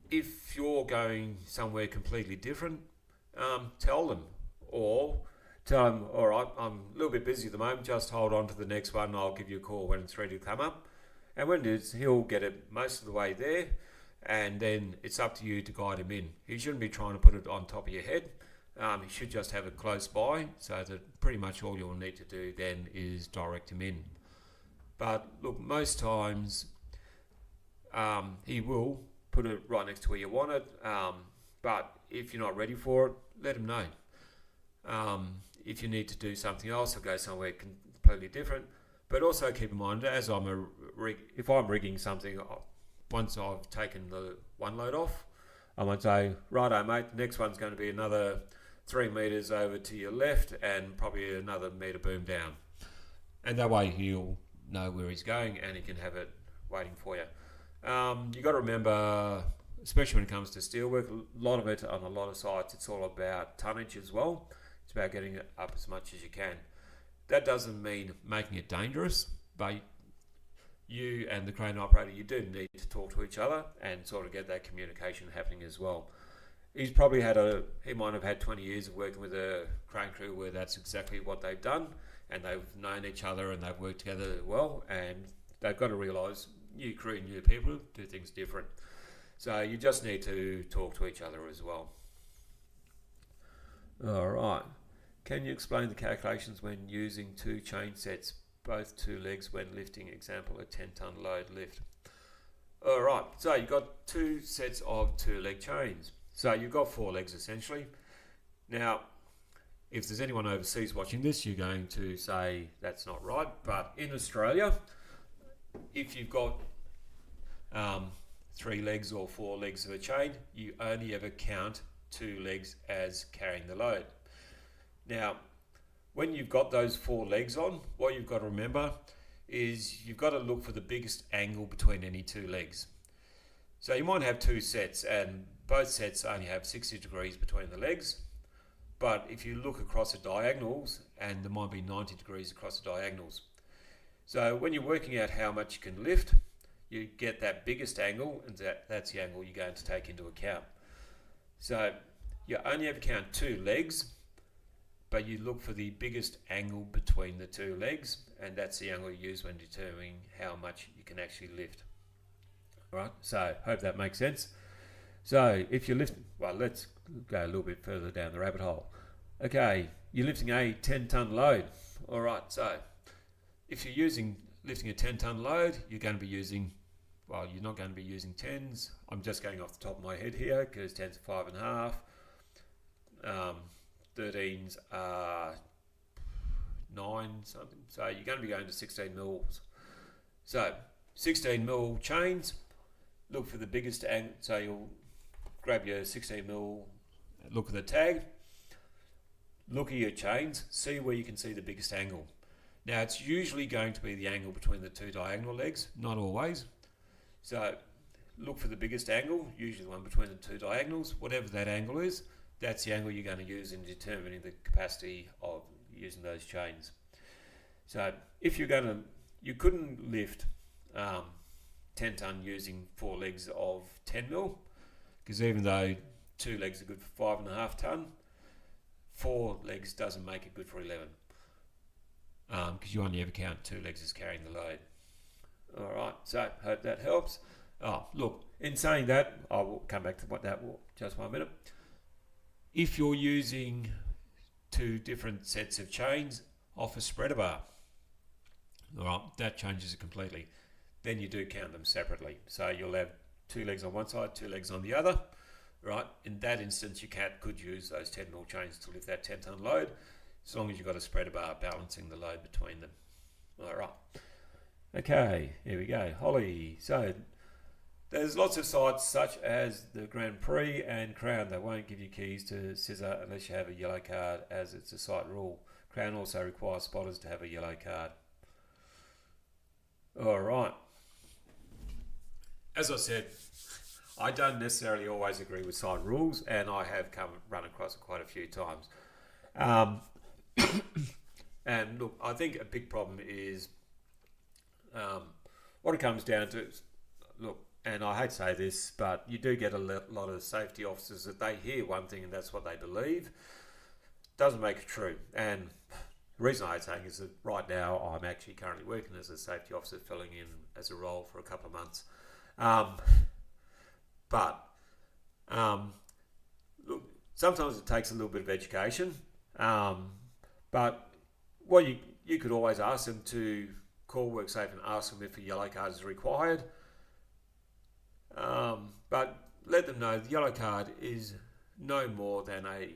if you're going somewhere completely different, tell them, or tell them, all right, I'm a little bit busy at the moment, just hold on to the next one, I'll give you a call when it's ready to come up. And when it is, he'll get it most of the way there, and then it's up to you to guide him in. He shouldn't be trying to put it on top of your head. He should just have it close by, so that pretty much all you'll need to do then is direct him in. But look, most times he will put it right next to where you want it, but if you're not ready for it, let him know. If you need to do something else or go somewhere completely different, but also keep in mind, as if I'm rigging something, once I've taken the one load off, I might say, righto mate, the next one's going to be another 3 metres over to your left and probably another metre boom down. And that way he'll know where he's going and he can have it waiting for you. You got to remember, especially when it comes to steelwork, a lot of it on a lot of sites, it's all about tonnage as well. It's about getting it up as much as you can. That doesn't mean making it dangerous, but you and the crane operator, you do need to talk to each other and sort of get that communication happening as well. He might have had 20 years of working with a crane crew where that's exactly what they've done, and they've known each other and they've worked together well, and they've got to realise new crew, new people do things different. So you just need to talk to each other as well. All right. Can you explain the calculations when using 2 chain sets, both 2 legs when lifting, example, a 10-ton load lift? All right, so you've got 2 sets of 2-leg chains. So you've got 4 legs essentially. Now, if there's anyone overseas watching this, you're going to say that's not right. But in Australia, if you've got 3 legs or 4 legs of a chain, you only ever count 2 legs as carrying the load. Now, when you've got those 4 legs on, what you've got to remember is you've got to look for the biggest angle between any 2 legs. So you might have 2 sets and both sets only have 60 degrees between the legs. But if you look across the diagonals, and there might be 90 degrees across the diagonals. So when you're working out how much you can lift, you get that biggest angle, and that's the angle you're going to take into account. So you only ever count 2 legs, but you look for the biggest angle between the 2 legs, and that's the angle you use when determining how much you can actually lift. All right, so hope that makes sense. So if you're lifting, well, let's go a little bit further down the rabbit hole. Okay, you're lifting a 10-ton load. All right, so if you're lifting a 10-ton load, you're going to be using, well, you're not going to be using 10s. I'm just going off the top of my head here because 10s are 5.5. 13s are 9 something. So you're going to be going to 16 mils. So 16 mil chains, look for the biggest angle. So you'll grab your 16 mil, look at the tag, look at your chains, see where you can see the biggest angle. Now it's usually going to be the angle between the 2 diagonal legs, not always. So look for the biggest angle, usually the one between the 2 diagonals. Whatever that angle is, that's the angle you're going to use in determining the capacity of using those chains. So if you couldn't lift 10 ton using 4 legs of 10 mil, because even though 2 legs are good for 5.5 ton, 4 legs doesn't make it good for 11, because you only ever count 2 legs as carrying the load. All right, so hope that helps. Oh, look, in saying that, I will come back to that just 1 minute. If you're using 2 different sets of chains off a spreader bar, all right, that changes it completely. Then you do count them separately. So you'll have 2 legs on one side, 2 legs on the other, right? In that instance, you could use those 10 mil chains to lift that 10 ton load, as long as you've got a spreader bar balancing the load between them. All right. Okay, here we go. Holly. So there's lots of sites such as the Grand Prix and Crown that won't give you keys to scissor unless you have a yellow card, as it's a site rule. Crown also requires spotters to have a yellow card. All right. As I said, I don't necessarily always agree with site rules, and I have run across it quite a few times. And look, I think a big problem is what it comes down to is, look, and I hate to say this, but you do get a lot of safety officers that they hear one thing and that's what they believe. Doesn't make it true. And the reason I hate saying is that right now I'm actually currently working as a safety officer, filling in as a role for a couple of months. Look, sometimes it takes a little bit of education. But what you could always ask them to call WorkSafe and ask them if a yellow card is required. But let them know the yellow card is no more than a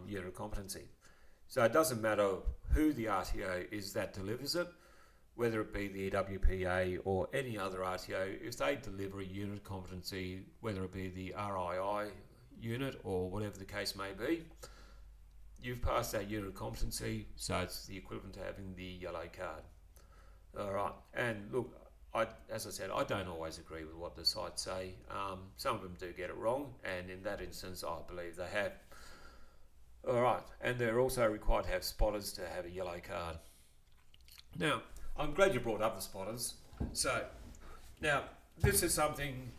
unit of competency. So it doesn't matter who the RTO is that delivers it, whether it be the WPA or any other RTO. If they deliver a unit of competency, whether it be the RII unit or whatever the case may be, you've passed that unit of competency, so it's the equivalent to having the yellow card. All right, and look, as I said, I don't always agree with what the sites say. Some of them do get it wrong, and in that instance, I believe they have. All right, and they're also required to have spotters to have a yellow card. Now, I'm glad you brought up the spotters. So, now, this is something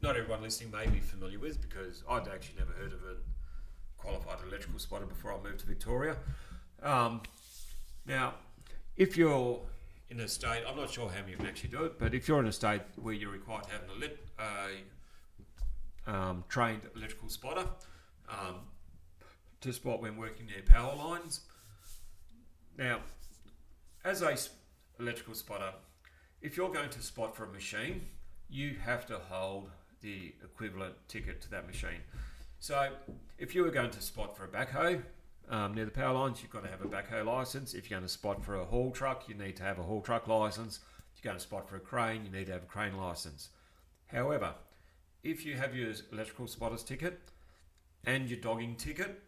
not everyone listening may be familiar with, because I'd actually never heard of a qualified electrical spotter before I moved to Victoria. Now, if you're in a state, I'm not sure how many can actually do it, but if you're in a state where you're required to have a trained electrical spotter to spot when working near power lines. Now, as a electrical spotter, if you're going to spot for a machine, you have to hold the equivalent ticket to that machine. So if you were going to spot for a backhoe near the power lines, you've got to have a backhoe license. If you're going to spot for a haul truck, you need to have a haul truck license. If you're going to spot for a crane, you need to have a crane license. However, if you have your electrical spotter's ticket and your dogging ticket,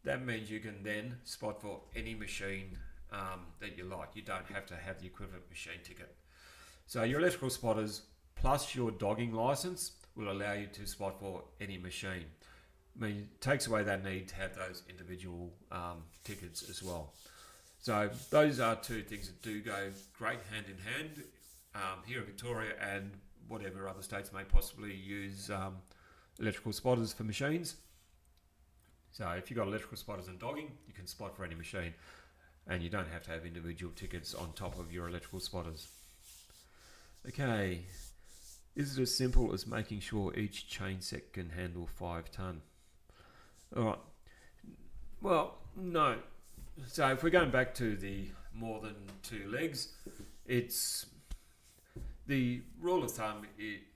That means you can then spot for any machine that you like. You don't have to have the equivalent machine ticket. So your electrical spotters plus your dogging license will allow you to spot for any machine. I mean, it takes away that need to have those individual tickets as well. So those are two things that do go great hand in hand here in Victoria and whatever other states may possibly use electrical spotters for machines. So if you've got electrical spotters and dogging, you can spot for any machine, and you don't have to have individual tickets on top of your electrical spotters. Okay, is it as simple as making sure each chain set can handle 5 ton? Alright, well, no. So if we're going back to the more than 2 legs, it's the rule of thumb,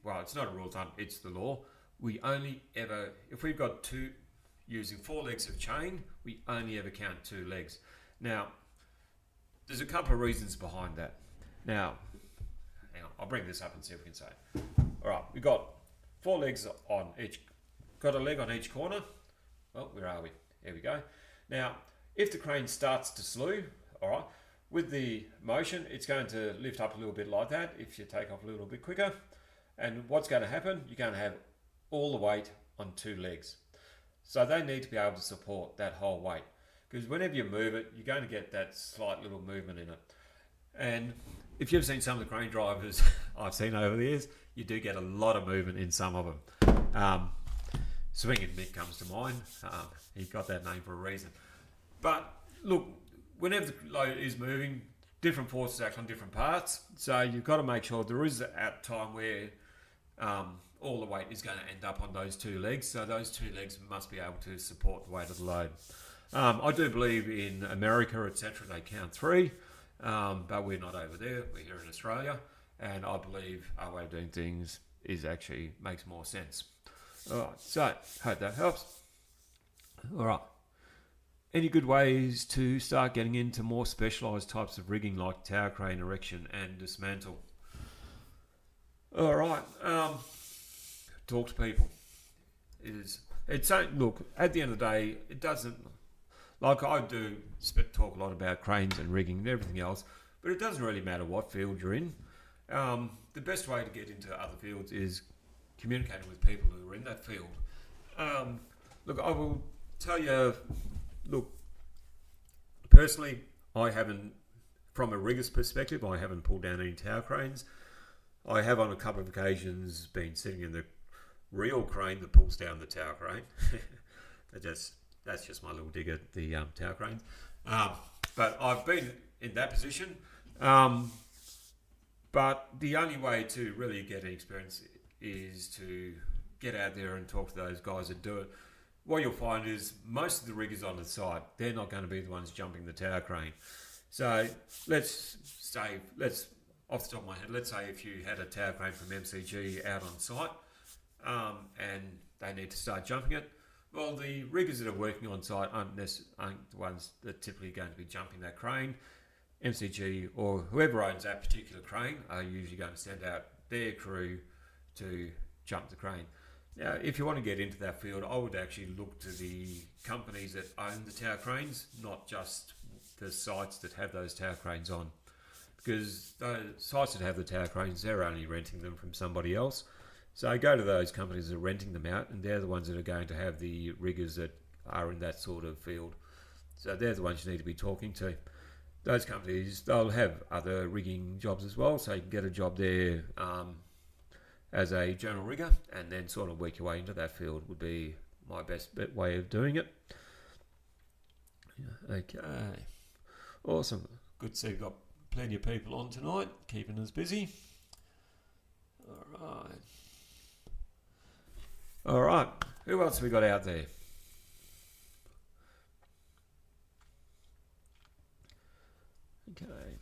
well, it's not a rule of thumb, it's the law. We only ever, if we've got using 4 legs of chain, we only ever count 2 legs. Now, there's a couple of reasons behind that. Now, hang on, I'll bring this up and see if we can say it. Alright, we've got 4 legs on each, got a leg on each corner. Well, where are we? Here we go. Now, if the crane starts to slew, alright, with the motion, it's going to lift up a little bit like that if you take off a little bit quicker. And what's going to happen? You're going to have all the weight on 2 legs. So they need to be able to support that whole weight. Because whenever you move it, you're going to get that slight little movement in it. And if you've seen some of the crane drivers I've seen over the years, you do get a lot of movement in some of them. Swinging Mick comes to mind. He got that name for a reason. But look, whenever the load is moving, different forces act on different parts. So you've got to make sure there is a time where all the weight is going to end up on those 2 legs. So those 2 legs must be able to support the weight of the load. I do believe in America, etc., they count 3, but we're not over there. We're here in Australia, and I believe our way of doing things makes more sense. All right, so hope that helps. All right. Any good ways to start getting into more specialised types of rigging like tower crane erection and dismantle? All right. Talk to people. Look, at the end of the day, it doesn't, like I do talk a lot about cranes and rigging and everything else, but it doesn't really matter what field you're in. The best way to get into other fields is communicating with people who are in that field. Look, I will tell you, look, personally, I haven't, from a rigger's perspective, I haven't pulled down any tower cranes. I have on a couple of occasions been sitting in the real crane that pulls down the tower crane. That's just my little dig at the tower cranes. But I've been in that position. But the only way to really get an experience is to get out there and talk to those guys that do it. What you'll find is most of the riggers on the site, they're not going to be the ones jumping the tower crane. So let's off the top of my head, let's say if you had a tower crane from MCG out on site and they need to start jumping it, well, the riggers that are working on site aren't the ones that are typically going to be jumping that crane. MCG or whoever owns that particular crane are usually going to send out their crew to jump the crane. Now, if you want to get into that field, I would actually look to the companies that own the tower cranes, not just the sites that have those tower cranes on. Because those sites that have the tower cranes, they're only renting them from somebody else. So go to those companies that are renting them out, and they're the ones that are going to have the riggers that are in that sort of field. So they're the ones you need to be talking to. Those companies, they'll have other rigging jobs as well, so you can get a job there as a general rigger and then sort of work your way into that field would be my best way of doing it. Okay, awesome. Good to see we've got plenty of people on tonight, keeping us busy. All right, who else have we got out there? Okay.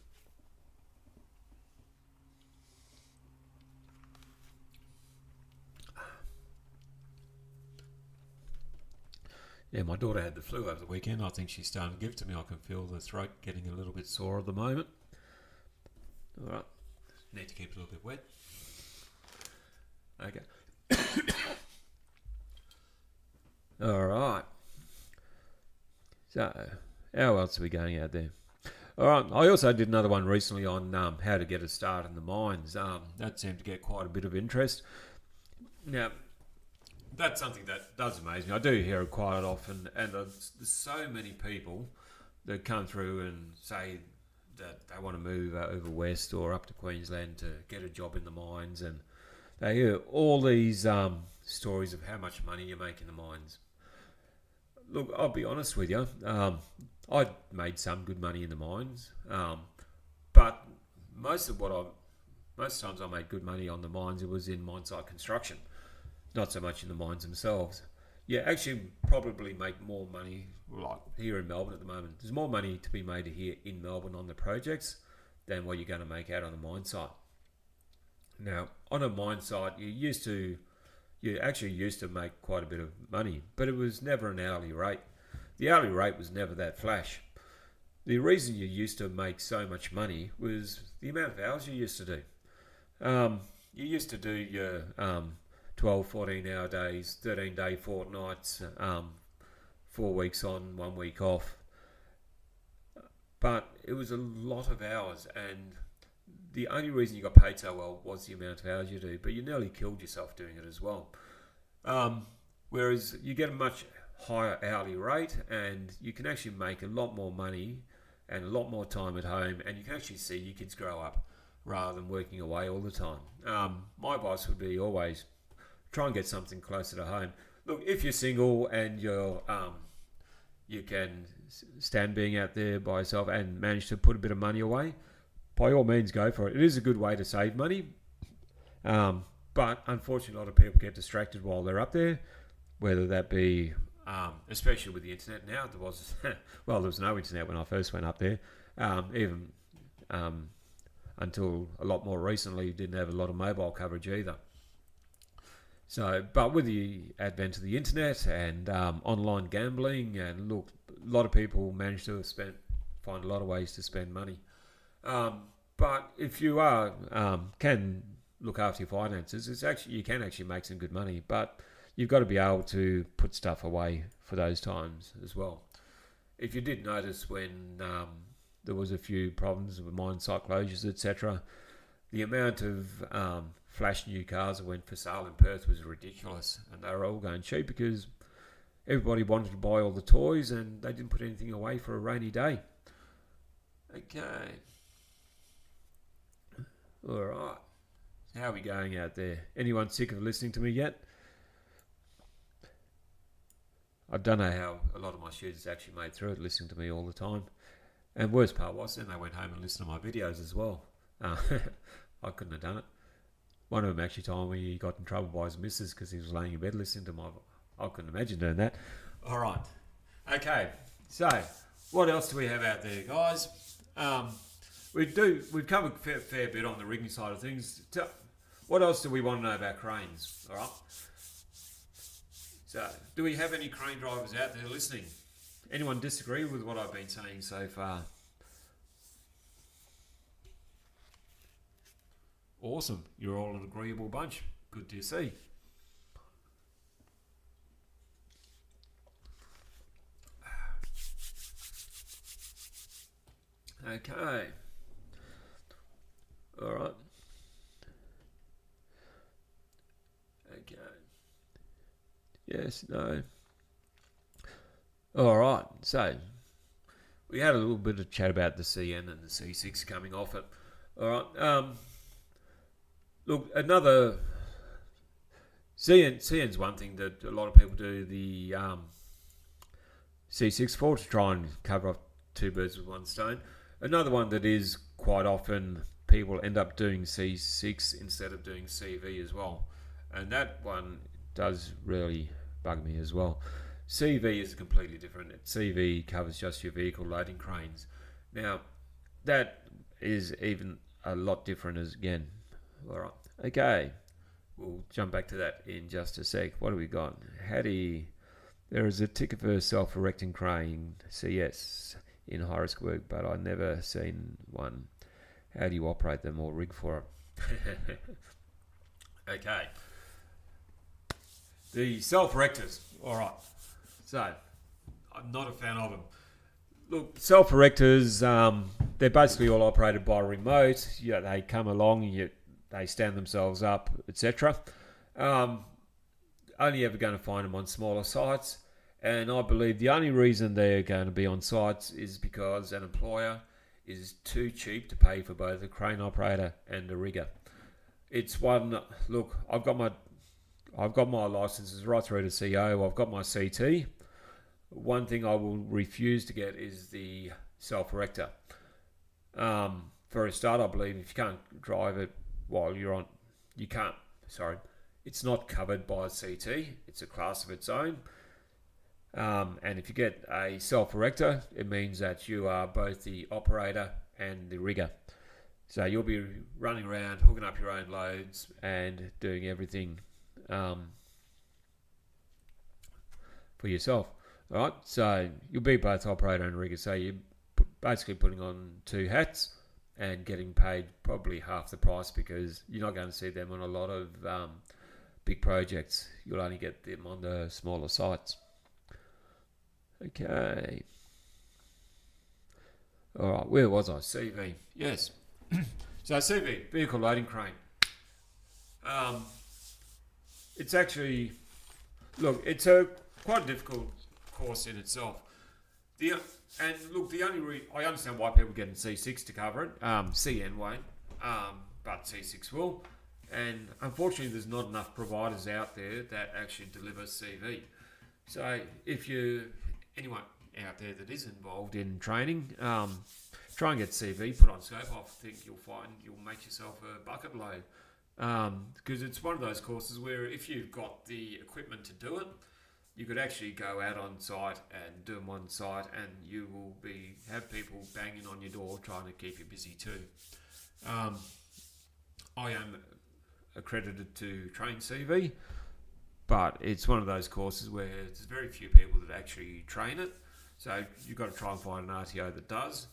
Yeah, my daughter had the flu over the weekend. I think she's starting to give it to me. I can feel the throat getting a little bit sore at the moment. All right. Need to keep it a little bit wet. Okay. All right. So, how else are we going out there? All right, I also did another one recently on how to get a start in the mines. That seemed to get quite a bit of interest. Now, that's something that does amaze me. I do hear it quite often, and there's so many people that come through and say that they want to move over west or up to Queensland to get a job in the mines, and they hear all these stories of how much money you make in the mines. Look, I'll be honest with you. I made some good money in the mines, but most times I made good money on the mines. It was in mine site construction, not so much in the mines themselves. You actually probably make more money, like here in Melbourne at the moment. There's more money to be made here in Melbourne on the projects than what you're going to make out on the mine site. Now, on a mine site, you actually used to make quite a bit of money, but it was never an hourly rate. The hourly rate was never that flash. The reason you used to make so much money was the amount of hours you used to do. You used to do your 12, 14-hour days, 13-day fortnights, 4 weeks on, 1 week off. But it was a lot of hours, and the only reason you got paid so well was the amount of hours you do, but you nearly killed yourself doing it as well. Whereas you get a much higher hourly rate, and you can actually make a lot more money and a lot more time at home, and you can actually see your kids grow up rather than working away all the time. My advice would be always try and get something closer to home. Look, if you're single and you can stand being out there by yourself and manage to put a bit of money away, by all means go for it. It is a good way to save money, but unfortunately a lot of people get distracted while they're up there, whether that be especially with the internet now. There was no internet when I first went up there, even until a lot more recently. Didn't have a lot of mobile coverage either. So, but with the advent of the internet and online gambling, and look, a lot of people manage to find a lot of ways to spend money. But if you can look after your finances, you can actually make some good money, but you've got to be able to put stuff away for those times as well. If you did notice when there was a few problems with mine site closures, etc., the amount of flash new cars that went for sale in Perth was ridiculous, and they were all going cheap because everybody wanted to buy all the toys and they didn't put anything away for a rainy day. Okay. All right. How are we going out there? Anyone sick of listening to me yet? I don't know how a lot of my students actually made through it, listening to me all the time. And worst part was, then they went home and listened to my videos as well. I couldn't have done it. One of them actually told me he got in trouble by his missus because he was laying in bed listening to I couldn't imagine doing that. All right. Okay. So, what else do we have out there, guys? We've covered a fair bit on the rigging side of things. What else do we want to know about cranes? All right. So, do we have any crane drivers out there listening? Anyone disagree with what I've been saying so far? Awesome. You're all an agreeable bunch. Good to see. Okay. All right. Okay. Yes, no. All right. So, we had a little bit of chat about the CN and the C6 coming off it. All right. Look, another CN's one thing that a lot of people do the C6 for, to try and cover off two birds with one stone. Another one that is quite often people end up doing C6 instead of doing CV as well, and that one does really bug me as well. CV is completely different. CV covers just your vehicle loading cranes. Now, that is even a lot different as again. All right. Okay. We'll jump back to that in just a sec. What do we got? There is a ticket for self-erecting crane, CS, in high-risk work, but I've never seen one. How do you operate them or rig for it? Okay. The self-erectors. All right. So, I'm not a fan of them. Look, self-erectors, they're basically all operated by remote. They come along, they stand themselves up, etc. Only ever going to find them on smaller sites. And I believe the only reason they're going to be on sites is because an employer is too cheap to pay for both the crane operator and the rigger. It's one, look, I've got my licenses right through to CO. I've got my CT. One thing I will refuse to get is the self-erector. For a start, I believe if you can't drive it while you're on, it's not covered by a CT. It's a class of its own. And if you get a self-erector, it means that you are both the operator and the rigger. So you'll be running around, hooking up your own loads and doing everything for yourself. All right, so you'll be both operator and rigger. So you're basically putting on two hats and getting paid probably half the price, because you're not going to see them on a lot of big projects. You'll only get them on the smaller sites. Okay. All right, where was I? CV. Yes. So CV, vehicle loading crane. It's actually, look, it's a quite difficult course in itself. The only I understand why people get in C6 to cover it. CN won't, but C6 will. And unfortunately, there's not enough providers out there that actually deliver CV. So if anyone out there that is involved in training, try and get CV put on scope. I think you'll find you'll make yourself a bucket load, because it's one of those courses where if you've got the equipment to do it, you could actually go out on site and do them on site, and you will have people banging on your door trying to keep you busy too. I am accredited to train CV, but it's one of those courses where there's very few people that actually train it. So you've got to try and find an RTO that does.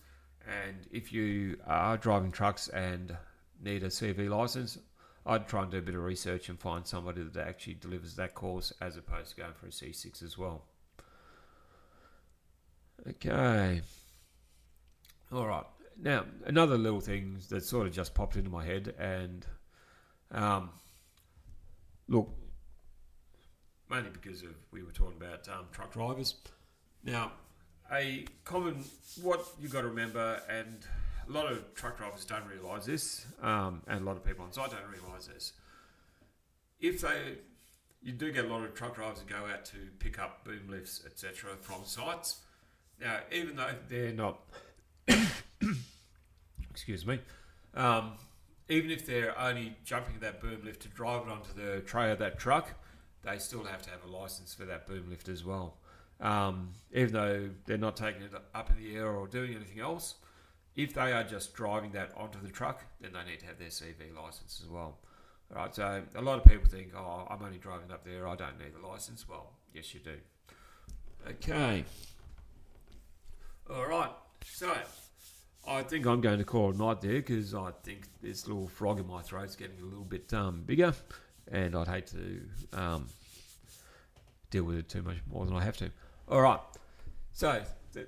And if you are driving trucks and need a CV license, I'd try and do a bit of research and find somebody that actually delivers that course, as opposed to going for a C6 as well. Okay. All right. Now, another little thing that sort of just popped into my head, and look, mainly because we were talking about truck drivers. Now, what you've got to remember, and a lot of truck drivers don't realise this, and a lot of people on site don't realise this. You do get a lot of truck drivers that go out to pick up boom lifts, etc. from sites. Now, even though they're not, excuse me, even if they're only jumping that boom lift to drive it onto the tray of that truck, they still have to have a license for that boom lift as well. Even though they're not taking it up in the air or doing anything else, if they are just driving that onto the truck, then they need to have their CV license as well. All right, so a lot of people think, oh, I'm only driving up there, I don't need a license. Well, yes, you do. Okay. All right, so I think I'm going to call it a night there, because I think this little frog in my throat's getting a little bit bigger, and I'd hate to deal with it too much more than I have to. All right, so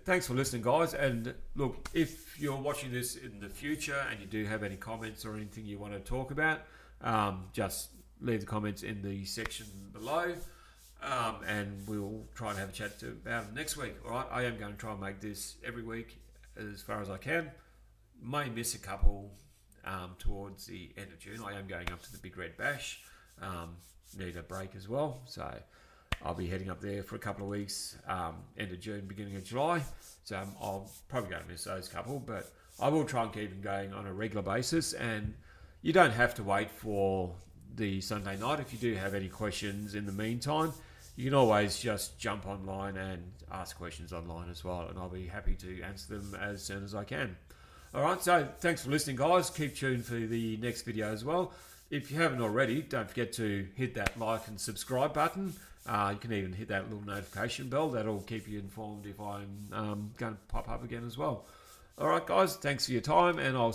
thanks for listening, guys. And look, if you're watching this in the future and you do have any comments or anything you want to talk about, just leave the comments in the section below, and we'll try and have a chat about it next week. All right, I am going to try and make this every week as far as I can. May miss a couple towards the end of June. I am going up to the Big Red Bash. Need a break as well, so I'll be heading up there for a couple of weeks, end of June, beginning of July. So I'll probably going to miss those couple, but I will try and keep them going on a regular basis. And you don't have to wait for the Sunday night. If you do have any questions in the meantime, you can always just jump online and ask questions online as well, and I'll be happy to answer them as soon as I can. All right, so thanks for listening, guys. Keep tuned for the next video as well. If you haven't already, don't forget to hit that like and subscribe button. You can even hit that little notification bell. That'll keep you informed if I'm going to pop up again as well. All right, guys, thanks for your time, and I'll